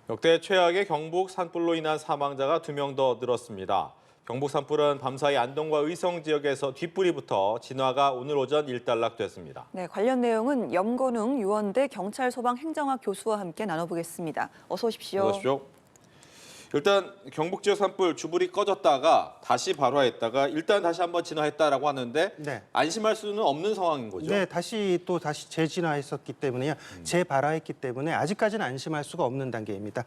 역대 최악의 경북 산불로 인한 사망자가 2명 더 늘었습니다. 경북 산불은 밤사이 안동과 의성 지역에서 뒷불이부터 진화가 오늘 오전 일단락됐습니다. 네, 관련 내용은 염건웅 유원대 경찰 소방 행정학 교수와 함께 나눠보겠습니다. 어서 오십시오. 어서 오십시오. 일단 경북 지역 산불 주불이 꺼졌다가 다시 발화했다가 일단 다시 한번 진화했다라고 하는데 네. 안심할 수는 없는 상황인 거죠? 네, 다시 재진화했었기 때문에요. 재발화했기 때문에 아직까지는 안심할 수가 없는 단계입니다.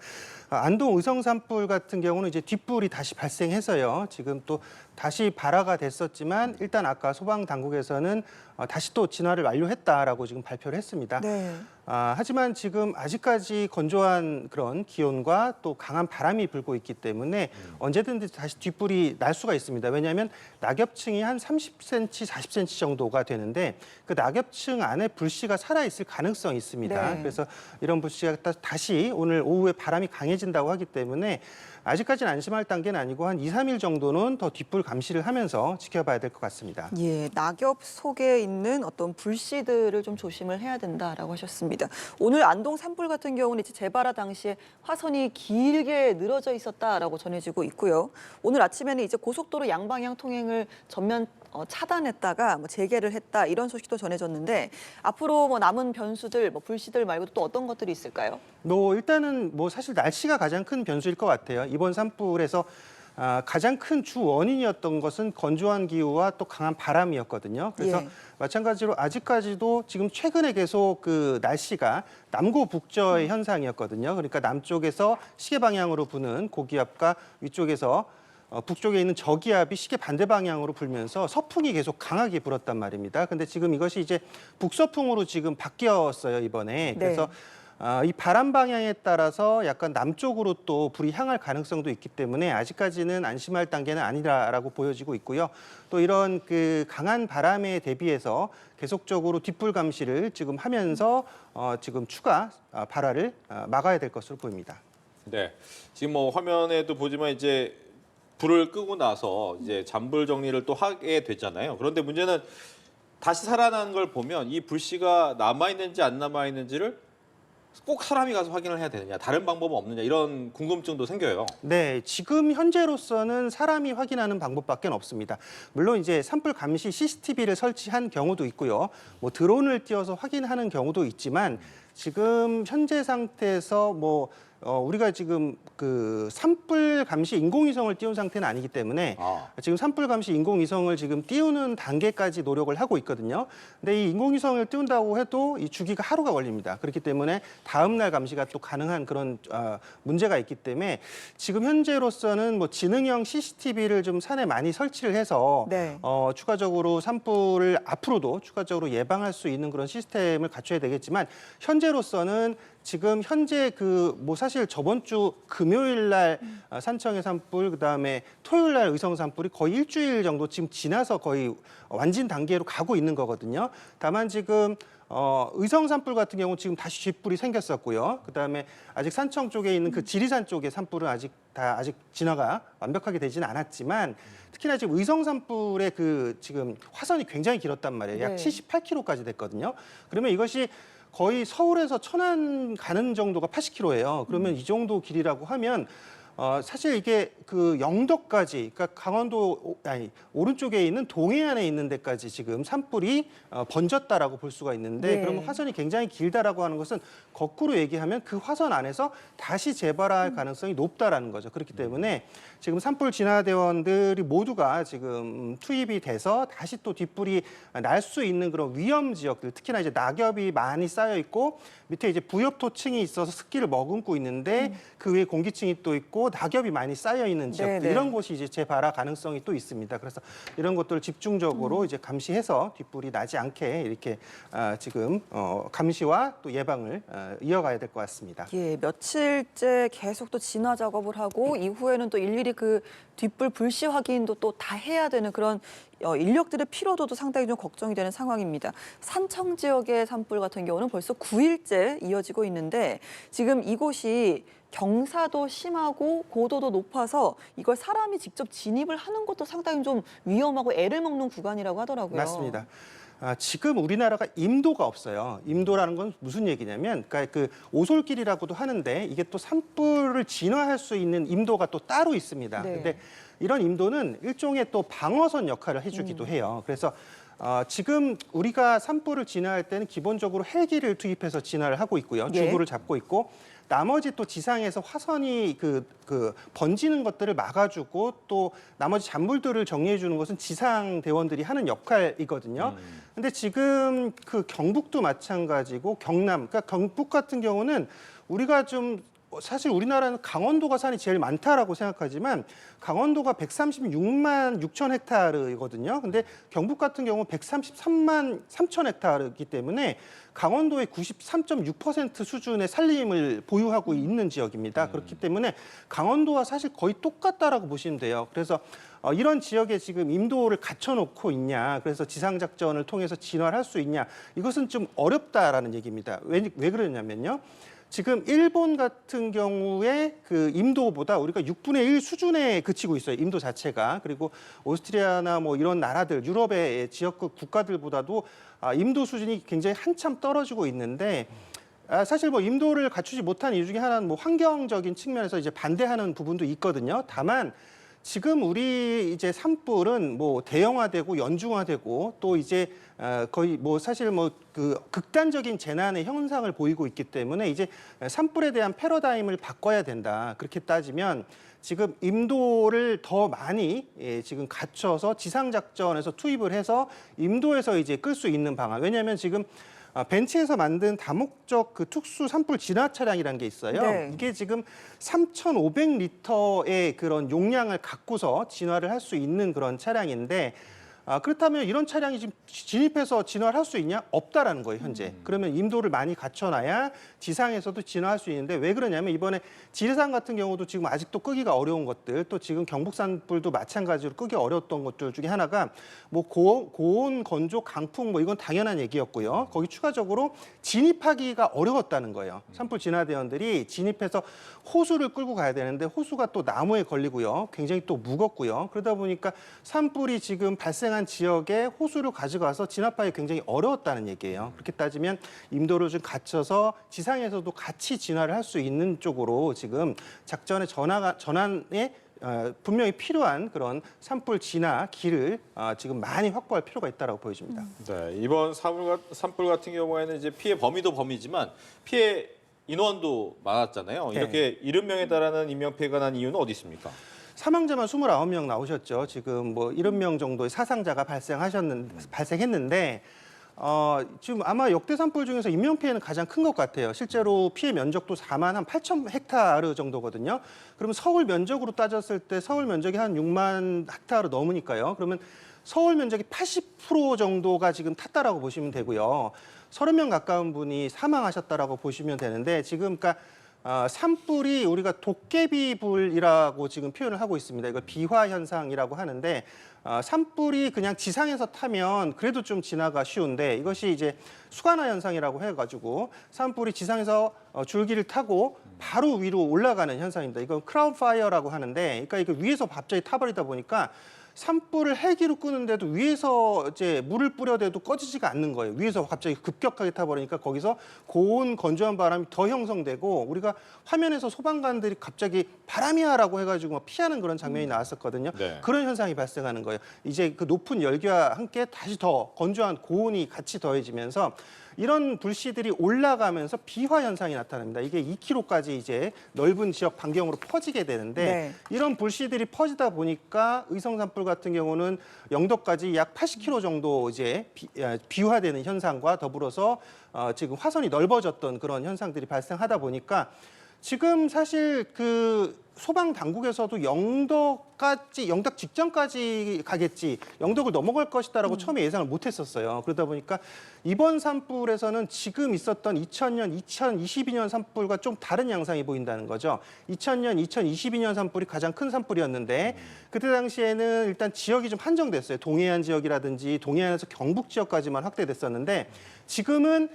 안동 의성 산불 같은 경우는 이제 뒷불이 다시 발생해서요. 지금 또 다시 발화가 됐었지만 일단 아까 소방 당국에서는 다시 또 진화를 완료했다라고 지금 발표를 했습니다. 네. 하지만 지금 아직까지 건조한 그런 기온과 또 강한 바람이 불고 있기 때문에 언제든지 다시 뒷불이 날 수가 있습니다. 왜냐하면 낙엽층이 한 30cm, 40cm 정도가 되는데 그 낙엽층 안에 불씨가 살아있을 가능성이 있습니다. 네. 그래서 이런 불씨가 다시 오늘 오후에 바람이 강해진다고 하기 때문에 아직까지는 안심할 단계는 아니고 한 2, 3일 정도는 더 뒷불 감시를 하면서 지켜봐야 될 것 같습니다. 예, 낙엽 속에 있는 어떤 불씨들을 좀 조심을 해야 된다라고 하셨습니다. 오늘 안동 산불 같은 경우는 이제 재발화 당시에 화선이 길게 늘어져 있었다라고 전해지고 있고요. 오늘 아침에는 이제 고속도로 양방향 통행을 전면 차단했다가 재개를 했다 이런 소식도 전해졌는데 앞으로 남은 변수들, 불씨들 말고도 또 어떤 것들이 있을까요? 일단은 사실 날씨가 가장 큰 변수일 것 같아요. 이번 산불에서 가장 큰 주 원인이었던 것은 건조한 기후와 또 강한 바람이었거든요. 그래서 예. 마찬가지로 아직까지도 지금 최근에 계속 그 날씨가 남고 북저의 현상이었거든요. 그러니까 남쪽에서 시계 방향으로 부는 고기압과 위쪽에서 북쪽에 있는 저기압이 시계 반대 방향으로 불면서 서풍이 계속 강하게 불었단 말입니다. 근데 지금 이것이 이제 북서풍으로 지금 바뀌었어요, 이번에. 네. 그래서 이 바람 방향에 따라서 약간 남쪽으로 또 불이 향할 가능성도 있기 때문에 아직까지는 안심할 단계는 아니라고 보여지고 있고요. 또 이런 그 강한 바람에 대비해서 계속적으로 뒷불 감시를 지금 하면서 지금 추가 발화를 막아야 될 것으로 보입니다. 네. 지금 화면에도 보지만 이제 불을 끄고 나서 이제 잔불 정리를 또 하게 됐잖아요. 그런데 문제는 다시 살아난 걸 보면 이 불씨가 남아있는지 안 남아있는지를 꼭 사람이 가서 확인을 해야 되느냐, 다른 방법은 없느냐 이런 궁금증도 생겨요. 네, 지금 현재로서는 사람이 확인하는 방법밖에 없습니다. 물론 이제 산불 감시 CCTV를 설치한 경우도 있고요. 드론을 띄워서 확인하는 경우도 있지만 지금 현재 상태에서 우리가 지금 그 산불 감시 인공위성을 띄운 상태는 아니기 때문에 지금 산불 감시 인공위성을 지금 띄우는 단계까지 노력을 하고 있거든요. 근데 이 인공위성을 띄운다고 해도 이 주기가 하루가 걸립니다. 그렇기 때문에 다음 날 감시가 또 가능한 그런 문제가 있기 때문에 지금 현재로서는 지능형 CCTV를 좀 산에 많이 설치를 해서 네. 추가적으로 산불을 앞으로도 추가적으로 예방할 수 있는 그런 시스템을 갖춰야 되겠지만 현재로서는 지금 현재 사실 저번 주 금요일 날 산청의 산불, 그다음에 토요일 날 의성 산불이 거의 일주일 정도 지금 지나서 거의 완진 단계로 가고 있는 거거든요. 다만 지금 의성 산불 같은 경우 지금 다시 뒷불이 생겼었고요. 그다음에 아직 산청 쪽에 있는 그 지리산 쪽의 산불은 아직 진화가 완벽하게 되지는 않았지만 특히나 지금 의성 산불의 지금 화선이 굉장히 길었단 말이에요. 약 네. 78km까지 됐거든요. 그러면 이것이 거의 서울에서 천안 가는 정도가 80km예요. 그러면 이 정도 길이라고 하면 사실 이게 영덕까지, 그러니까 오른쪽에 있는 동해안에 있는 데까지 지금 산불이 번졌다라고 볼 수가 있는데 네. 그러면 화선이 굉장히 길다라고 하는 것은 거꾸로 얘기하면 그 화선 안에서 다시 재발할 가능성이 높다라는 거죠. 그렇기 때문에 지금 산불 진화대원들이 모두가 지금 투입이 돼서 다시 또 뒷불이 날 수 있는 그런 위험 지역들, 특히나 이제 낙엽이 많이 쌓여 있고 밑에 이제 부엽토층이 있어서 습기를 머금고 있는데 그 위에 공기층이 또 있고 낙엽이 많이 쌓여 있는 지역들, 네네. 이런 곳이 이제 재발화 가능성이 또 있습니다. 그래서 이런 것들을 집중적으로 이제 감시해서 뒷불이 나지 않게 이렇게 지금 감시와 또 예방을 이어가야 될 것 같습니다. 예, 며칠째 계속 또 진화 작업을 하고 이후에는 또 일일이 그 뒷불 불씨 확인도 또 다 해야 되는 그런 인력들의 피로도도 상당히 좀 걱정이 되는 상황입니다. 산청 지역의 산불 같은 경우는 벌써 9일째 이어지고 있는데 지금 이곳이 경사도 심하고 고도도 높아서 이걸 사람이 직접 진입을 하는 것도 상당히 좀 위험하고 애를 먹는 구간이라고 하더라고요. 맞습니다. 지금 우리나라가 임도가 없어요. 임도라는 건 무슨 얘기냐면, 그러니까 그 오솔길이라고도 하는데 이게 또 산불을 진화할 수 있는 임도가 또 따로 있습니다. 네. 근데 이런 임도는 일종의 또 방어선 역할을 해주기도 해요. 그래서 지금 우리가 산불을 진화할 때는 기본적으로 헬기를 투입해서 진화를 하고 있고요. 예. 주구를 잡고 있고. 나머지 또 지상에서 화선이 번지는 것들을 막아주고 또 나머지 잔불들을 정리해 주는 것은 지상 대원들이 하는 역할이거든요. 근데 지금 그 경북도 마찬가지고 경남, 그러니까 경북 같은 경우는 우리가 좀 사실 우리나라는 강원도가 산이 제일 많다라고 생각하지만 강원도가 136만 6천 헥타르거든요. 근데 경북 같은 경우 133만 3천 헥타르이기 때문에 강원도의 93.6% 수준의 산림을 보유하고 있는 지역입니다. 그렇기 때문에 강원도와 사실 거의 똑같다라고 보시면 돼요. 그래서 이런 지역에 지금 임도를 갖춰놓고 있냐, 그래서 지상작전을 통해서 진화를 할 수 있냐, 이것은 좀 어렵다라는 얘기입니다. 왜 그러냐면요. 지금 일본 같은 경우에 그 임도보다 우리가 6분의 1 수준에 그치고 있어요. 임도 자체가. 그리고 오스트리아나 뭐 이런 나라들, 유럽의 지역국 국가들보다도 임도 수준이 굉장히 한참 떨어지고 있는데 사실 뭐 임도를 갖추지 못한 이유 중에 하나는 뭐 환경적인 측면에서 이제 반대하는 부분도 있거든요. 다만 지금 우리 이제 산불은 뭐 대형화되고 연중화되고 또 이제 거의 뭐 사실 뭐 그 극단적인 재난의 현상을 보이고 있기 때문에 이제 산불에 대한 패러다임을 바꿔야 된다. 그렇게 따지면 지금 임도를 더 많이 지금 갖춰서 지상작전에서 투입을 해서 임도에서 이제 끌 수 있는 방안. 왜냐하면 지금 벤츠에서 만든 다목적 그 특수 산불 진화 차량이라는 게 있어요. 네. 이게 지금 3,500리터의 그런 용량을 갖고서 진화를 할 수 있는 그런 차량인데 그렇다면 이런 차량이 지금 진입해서 진화를 할 수 있냐? 없다라는 거예요, 현재. 그러면 임도를 많이 갖춰놔야 지상에서도 진화할 수 있는데 왜 그러냐면 이번에 지리산 같은 경우도 지금 아직도 끄기가 어려운 것들, 또 지금 경북산불도 마찬가지로 끄기 어려웠던 것들 중에 하나가 뭐 고온, 건조, 강풍 뭐 이건 당연한 얘기였고요. 거기 추가적으로 진입하기가 어려웠다는 거예요. 산불 진화대원들이 진입해서 호수를 끌고 가야 되는데 호수가 또 나무에 걸리고요. 굉장히 또 무겁고요. 그러다 보니까 산불이 지금 발생한 지역에 호수를 가져가서 진압하기 굉장히 어려웠다는 얘기예요. 그렇게 따지면 임도를 좀 갖춰서 지상에서도 같이 진화를 할 수 있는 쪽으로 지금 작전의 전환에 분명히 필요한 그런 산불 진화 길을 지금 많이 확보할 필요가 있다고 보여집니다. 네, 이번 산불 같은 경우에는 이제 피해 범위도 범위지만 피해 인원도 많았잖아요. 네. 이렇게 70명에 달하는 인명피해가 난 이유는 어디 있습니까? 사망자만 29명 나오셨죠. 지금 뭐 70명 정도의 사상자가 발생했는데 지금 아마 역대 산불 중에서 인명피해는 가장 큰 것 같아요. 실제로 피해 면적도 4만 8천 헥타르 정도거든요. 그러면 서울 면적으로 따졌을 때 서울 면적이 한 6만 헥타르 넘으니까요. 그러면 서울 면적이 80% 정도가 지금 탔다라고 보시면 되고요. 30명 가까운 분이 사망하셨다라고 보시면 되는데 지금 그러니까 산불이 우리가 도깨비불이라고 지금 표현을 하고 있습니다. 이걸 비화 현상이라고 하는데 산불이 그냥 지상에서 타면 그래도 좀 진화가 쉬운데 이것이 이제 수간화 현상이라고 해가지고 산불이 지상에서 줄기를 타고 바로 위로 올라가는 현상입니다. 이건 크라운 파이어라고 하는데, 그러니까 이거 위에서 갑자기 타버리다 보니까 산불을 헬기로 끄는데도 위에서 이제 물을 뿌려대도 꺼지지가 않는 거예요. 위에서 갑자기 급격하게 타버리니까 거기서 고온 건조한 바람이 더 형성되고 우리가 화면에서 소방관들이 갑자기 바람이야라고 해가지고 막 피하는 그런 장면이 나왔었거든요. 네. 그런 현상이 발생하는 거예요. 이제 그 높은 열기와 함께 다시 더 건조한 고온이 같이 더해지면서 이런 불씨들이 올라가면서 비화 현상이 나타납니다. 이게 2km까지 이제 넓은 지역 반경으로 퍼지게 되는데 네. 이런 불씨들이 퍼지다 보니까 의성 산불 같은 경우는 영도까지 약 80km 정도 이제 비화되는 현상과 더불어서 지금 화선이 넓어졌던 그런 현상들이 발생하다 보니까 지금 사실 그 소방 당국에서도 영덕 직전까지 가겠지, 영덕을 넘어갈 것이다라고 처음에 예상을 못했었어요. 그러다 보니까 이번 산불에서는 지금 있었던 2000년, 2022년 산불과 좀 다른 양상이 보인다는 거죠. 2000년, 2022년 산불이 가장 큰 산불이었는데 그때 당시에는 일단 지역이 좀 한정됐어요. 동해안 지역이라든지 동해안에서 경북 지역까지만 확대됐었는데 지금은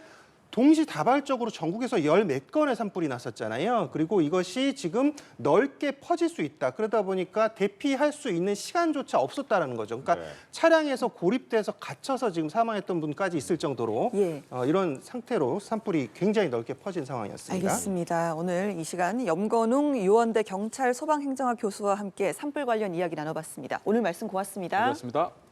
동시다발적으로 전국에서 열 몇 건의 산불이 났었잖아요. 그리고 이것이 지금 넓게 퍼질 수 있다. 그러다 보니까 대피할 수 있는 시간조차 없었다라는 거죠. 그러니까 네. 차량에서 고립돼서 갇혀서 지금 사망했던 분까지 있을 정도로 예. 이런 상태로 산불이 굉장히 넓게 퍼진 상황이었습니다. 알겠습니다. 오늘 이 시간 염건웅 유원대 경찰 소방행정학 교수와 함께 산불 관련 이야기 나눠봤습니다. 오늘 말씀 고맙습니다. 고맙습니다.